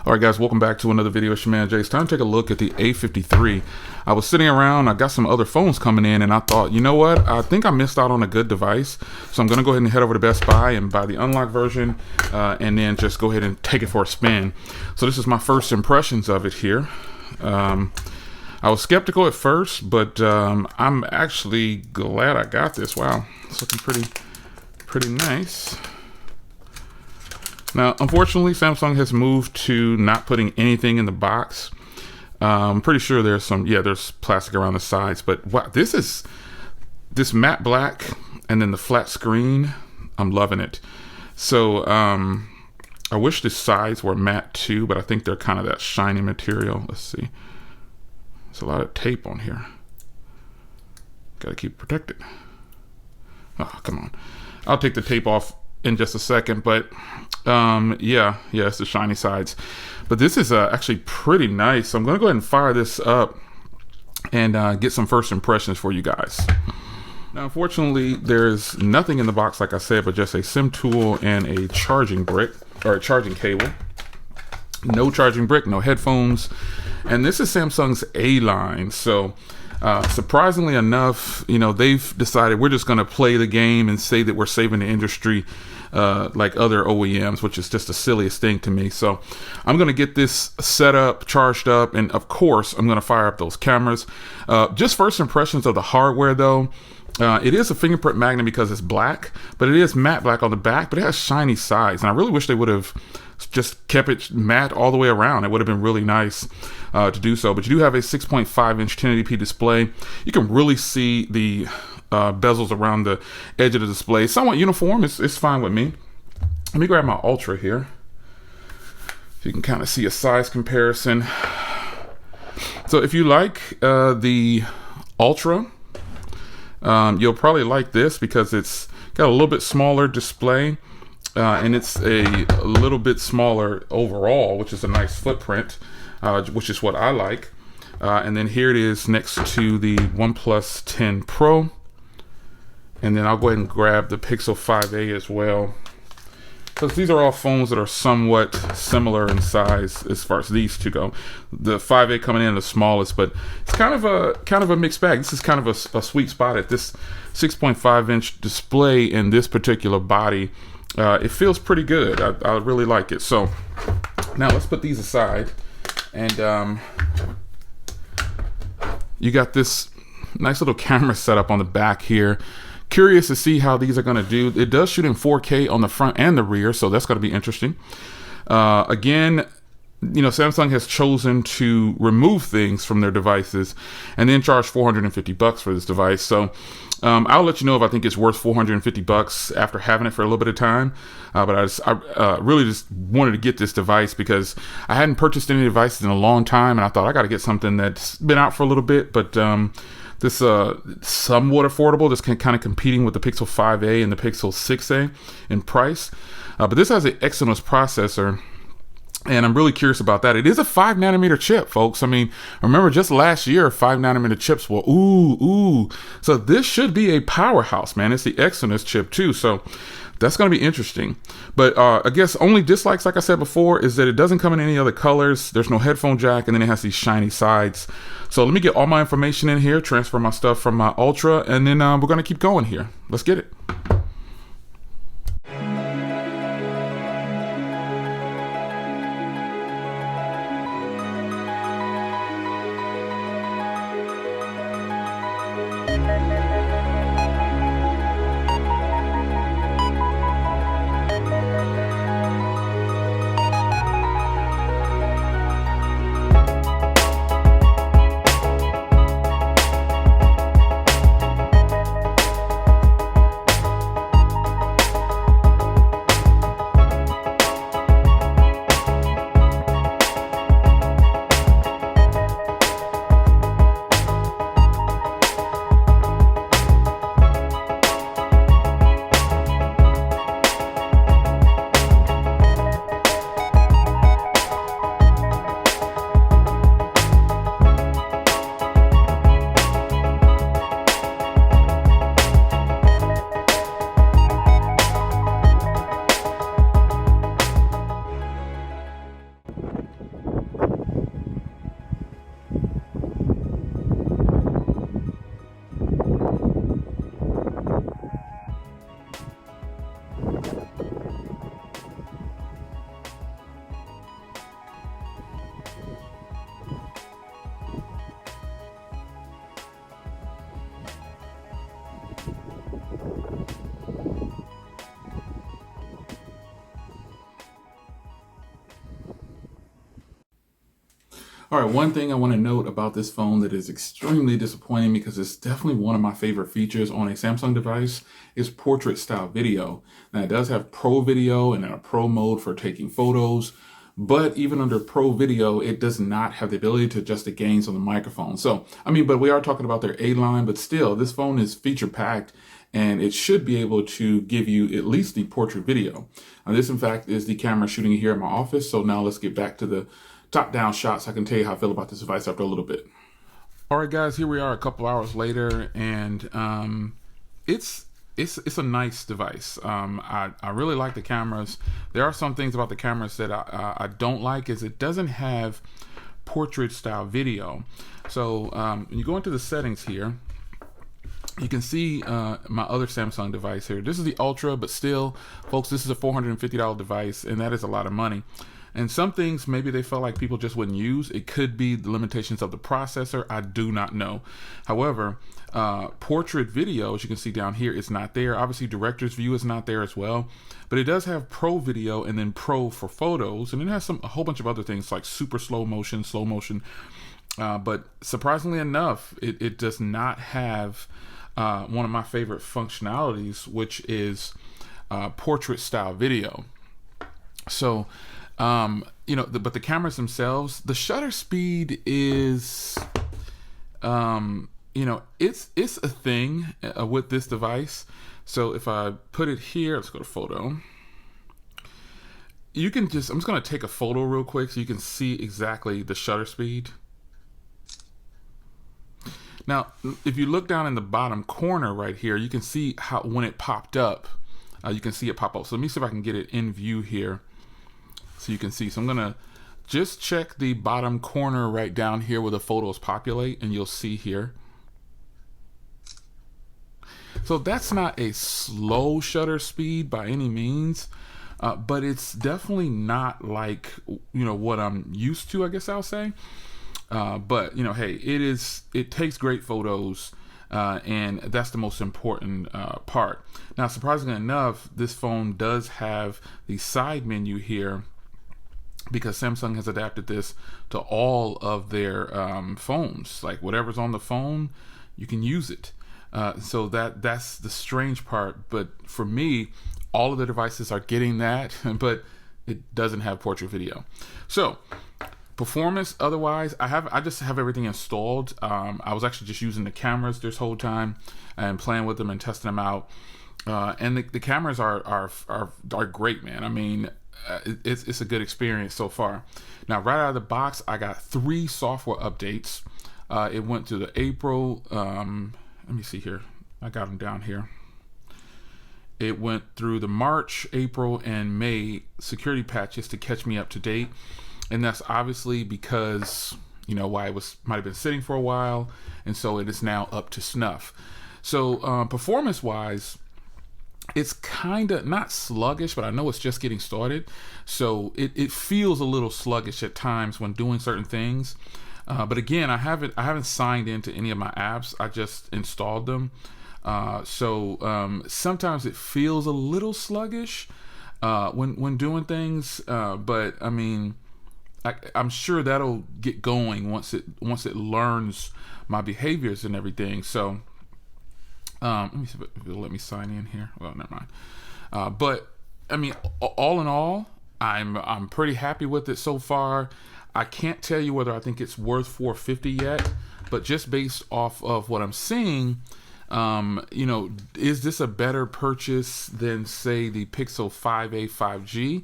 All right, guys, welcome back to another video. It's your man Jay. It's time to take a look at the A53. I was sitting around, I got some other phones coming in, and I thought, you know what? I think I missed out on a good device. So I'm going to go ahead and head over to Best Buy and buy the unlocked version, and then just go ahead and take it for a spin. So this is my first impressions of it here. I was skeptical at first, but I'm actually glad I got this. Wow, it's looking pretty nice. Now, unfortunately, Samsung has moved to not putting anything in the box. I'm pretty sure there's there's plastic around the sides, but wow, this matte black and then the flat screen, I'm loving it. So I wish the sides were matte too, but I think they're kind of that shiny material. Let's see. There's a lot of tape on here. Gotta keep it protected. Oh, come on. I'll take the tape off in just a second, but yeah, it's the shiny sides. But this is actually pretty nice. So I'm gonna go ahead and fire this up and get some first impressions for you guys. Now, unfortunately, there's nothing in the box, like I said, but just a SIM tool and a charging brick, or a charging cable. No charging brick, no headphones. And this is Samsung's A line. So surprisingly enough, you know, they've decided we're just going to play the game and say that we're saving the industry like other OEMs, which is just the silliest thing to me. So I'm going to get this set up, charged up, and of course, I'm going to fire up those cameras. Just first impressions of the hardware, though. It is a fingerprint magnet because it's black, but it is matte black on the back, but it has shiny sides. And I really wish they would have just kept it matte all the way around. It would have been really nice to do so. But you do have a 6.5-inch 1080p display. You can really see the bezels around the edge of the display. Somewhat uniform. It's fine with me. Let me grab my Ultra here, so you can kind of see a size comparison. So if you like the Ultra, you'll probably like this because it's got a little bit smaller display. And it's a little bit smaller overall, which is a nice footprint, which is what I like. And then here it is next to the OnePlus 10 Pro. And then I'll go ahead and grab the Pixel 5a as well, because these are all phones that are somewhat similar in size as far as these two go. The 5a coming in the smallest, but it's kind of a mixed bag. This is kind of a sweet spot at this 6.5-inch display in this particular body. It feels pretty good. I really like it. So now let's put these aside, and you got this nice little camera setup on the back here. Curious to see how these are going to do. It does shoot in 4K on the front and the rear, so that's going to be interesting. Again, you know, Samsung has chosen to remove things from their devices and then charge $450 for this device. So I'll let you know if I think it's worth $450 after having it for a little bit of time. But I really just wanted to get this device because I hadn't purchased any devices in a long time, and I thought I got to get something that's been out for a little bit, but this somewhat affordable. This kind of competing with the Pixel 5a and the Pixel 6a in price. But this has an Exynos processor, and I'm really curious about that. It is a 5nm chip, folks. I mean, remember just last year, 5nm chips were ooh. So this should be a powerhouse, man. It's the Exynos chip too. So that's going to be interesting. But I guess only dislikes, like I said before, is that it doesn't come in any other colors. There's no headphone jack, and then it has these shiny sides. So let me get all my information in here, transfer my stuff from my Ultra, and then we're going to keep going here. Let's get it. All right, one thing I want to note about this phone that is extremely disappointing because it's definitely one of my favorite features on a Samsung device is portrait style video. Now it does have pro video and a pro mode for taking photos, but even under pro video, it does not have the ability to adjust the gains on the microphone. So, I mean, but we are talking about their A line, but still this phone is feature packed and it should be able to give you at least the portrait video. Now this in fact is the camera shooting here in my office. So now let's get back to the top-down shots. I can tell you how I feel about this device after a little bit. All right, guys, here we are a couple hours later, and it's a nice device. I really like the cameras. There are some things about the cameras that I don't like, is it doesn't have portrait-style video. So when you go into the settings here, you can see my other Samsung device here. This is the Ultra, but still, folks, this is a $450 device, and that is a lot of money. And some things maybe they felt like people just wouldn't use. It could be the limitations of the processor. I do not know. However, portrait video, as you can see down here, is not there. Obviously, director's view is not there as well. But it does have pro video and then pro for photos. And it has a whole bunch of other things like super slow motion. But surprisingly enough, it does not have one of my favorite functionalities, which is portrait style video. So, you know, but the cameras themselves, the shutter speed is, you know, it's a thing with this device. So if I put it here, let's go to photo. You can just, I'm just going to take a photo real quick so you can see exactly the shutter speed. Now, if you look down in the bottom corner right here, you can see how when it popped up, you can see it pop up. So let me see if I can get it in view here so you can see. So I'm gonna just check the bottom corner right down here where the photos populate, and you'll see here. So that's not a slow shutter speed by any means, but it's definitely not like, you know, what I'm used to, I guess I'll say. But you know, hey, it takes great photos, and that's the most important part. Now, surprisingly enough, this phone does have the side menu here because Samsung has adapted this to all of their phones. Like whatever's on the phone, you can use it. So that's the strange part. But for me, all of the devices are getting that, but it doesn't have portrait video. So performance, otherwise, I just have everything installed. I was actually just using the cameras this whole time and playing with them and testing them out. And the cameras are great, man. I mean, it's a good experience so far. Now, right out of the box, I got 3 software updates. It went to the April. Let me see here. I got them down here. It went through the March, April, and May security patches to catch me up to date. And that's obviously because, you know, why it might have been sitting for a while, and so it is now up to snuff. So performance-wise, it's kind of not sluggish, but I know it's just getting started. So it feels a little sluggish at times when doing certain things. But again, I haven't signed into any of my apps. I just installed them. So sometimes it feels a little sluggish when doing things. But I mean, I'm sure that'll get going once it learns my behaviors and everything. So let me see if it'll let me sign in here. Well, never mind. But I mean, all in all, I'm pretty happy with it so far. I can't tell you whether I think it's worth $450 yet, but just based off of what I'm seeing, you know, is this a better purchase than, say, the Pixel 5a 5G?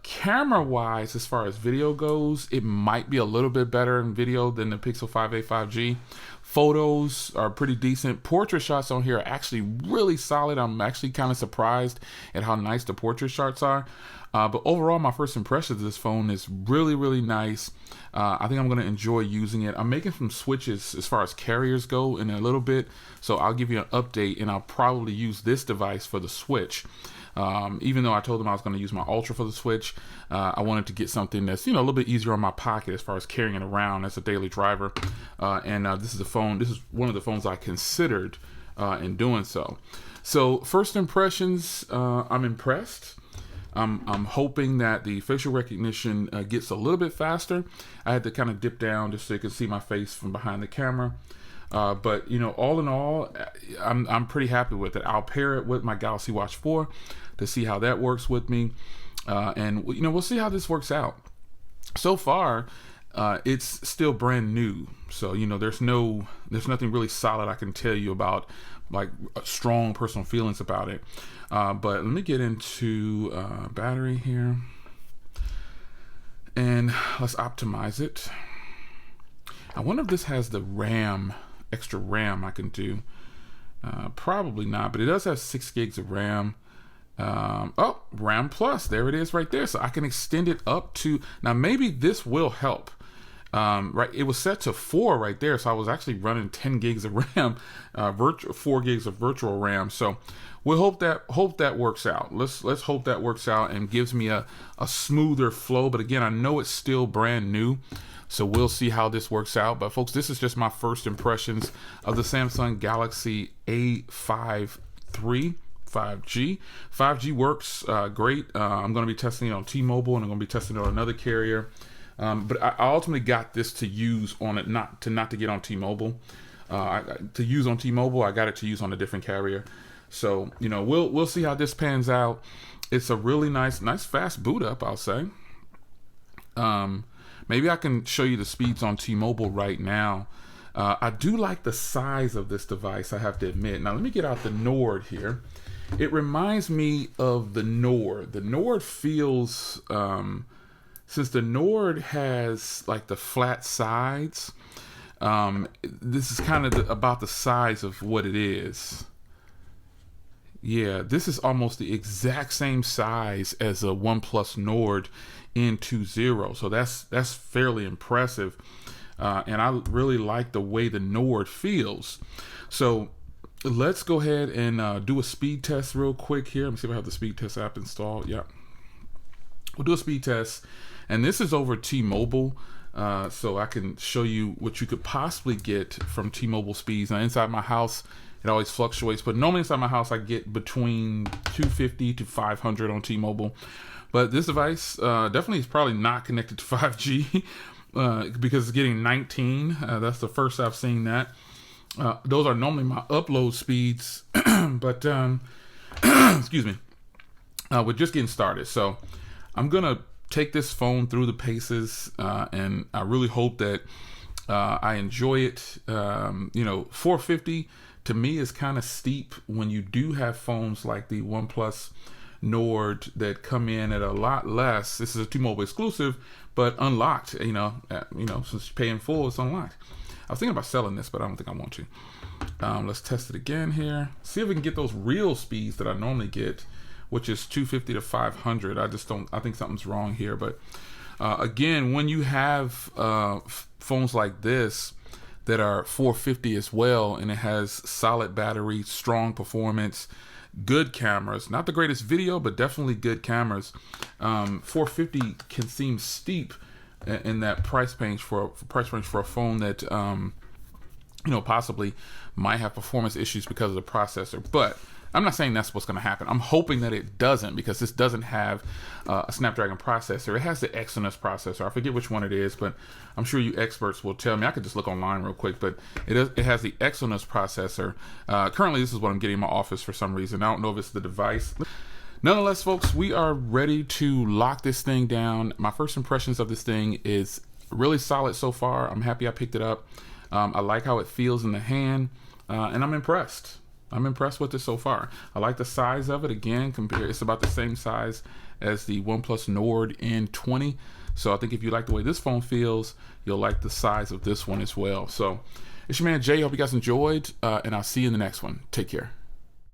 Camera wise, as far as video goes, it might be a little bit better in video than the Pixel 5a 5G. Photos are pretty decent. Portrait shots on here are actually really solid. I'm actually kind of surprised at how nice the portrait shots are. But overall, my first impression of this phone is really, really nice. I think I'm going to enjoy using it. I'm making some switches as far as carriers go in a little bit, so I'll give you an update, and I'll probably use this device for the switch. Even though I told them I was going to use my Ultra for the switch, I wanted to get something that's, you know, a little bit easier on my pocket as far as carrying it around as a daily driver. And this is one of the phones I considered in doing so. So first impressions, I'm impressed. I'm hoping that the facial recognition gets a little bit faster. I had to kind of dip down just so you can see my face from behind the camera. But you know, all in all, I'm pretty happy with it. I'll pair it with my Galaxy Watch 4 to see how that works with me, and you know, we'll see how this works out. So far, it's still brand new, so you know, there's nothing really solid I can tell you about, like strong personal feelings about it. But let me get into battery here, and let's optimize it. I wonder if this has the RAM, extra RAM I can do. Probably not, but it does have 6 gigs of RAM. Oh, RAM Plus, there it is right there. So I can extend it up to, now maybe this will help. Right, it was set to 4 right there, so I was actually running 10 gigs of RAM, 4 gigs of virtual RAM. So we'll hope that works out. Let's hope that works out and gives me a smoother flow. But again, I know it's still brand new, so we'll see how this works out. But folks, this is just my first impressions of the Samsung Galaxy A53 5G. 5G works great. I'm going to be testing it on T-Mobile, and I'm going to be testing it on another carrier. But I ultimately got this to use on it, not to get on T-Mobile. To use on T-Mobile, I got it to use on a different carrier. So you know, we'll see how this pans out. It's a really nice fast boot up, I'll say. Maybe I can show you the speeds on T-Mobile right now. I do like the size of this device, I have to admit. Now let me get out the Nord here. It reminds me of the Nord. The Nord feels, since the Nord has like the flat sides, this is kind of about the size of what it is. Yeah, this is almost the exact same size as a OnePlus Nord N20. So that's fairly impressive. And I really like the way the Nord feels. So let's go ahead and do a speed test real quick here. Let me see if I have the speed test app installed. Yeah, we'll do a speed test, and this is over T-Mobile, so I can show you what you could possibly get from T-Mobile speeds. Now inside my house, it always fluctuates, but normally inside my house I get between 250 to 500 on T-Mobile. But this device definitely is probably not connected to 5G because it's getting 19. That's the first I've seen that. Those are normally my upload speeds, but excuse me, we're just getting started. So I'm gonna take this phone through the paces, and I really hope that I enjoy it. You know, 450 to me is kind of steep when you do have phones like the OnePlus Nord that come in at a lot less. This is a T-Mobile exclusive, but unlocked. You know, since you pay in full, it's unlocked. I was thinking about selling this, but I don't think I want to. Let's test it again here. See if we can get those real speeds that I normally get, which is 250 to 500. I think something's wrong here. But again, when you have phones like this that are 450 as well, and it has solid battery, strong performance, good cameras, not the greatest video, but definitely good cameras, 450 can seem steep in that price range for a phone that you know, possibly might have performance issues because of the processor. But I'm not saying that's what's going to happen. I'm hoping that it doesn't, because this doesn't have a Snapdragon processor. It has the Exynos processor. I forget which one it is, but I'm sure you experts will tell me. I could just look online real quick, but it has the Exynos processor. Currently, this is what I'm getting in my office for some reason. I don't know if it's the device. Nonetheless, folks, we are ready to lock this thing down. My first impressions of this thing is really solid so far. I'm happy I picked it up. I like how it feels in the hand, and I'm impressed. I'm impressed with it so far. I like the size of it. Again, it's about the same size as the OnePlus Nord N20. So I think if you like the way this phone feels, you'll like the size of this one as well. So it's your man Jay. Hope you guys enjoyed, and I'll see you in the next one. Take care.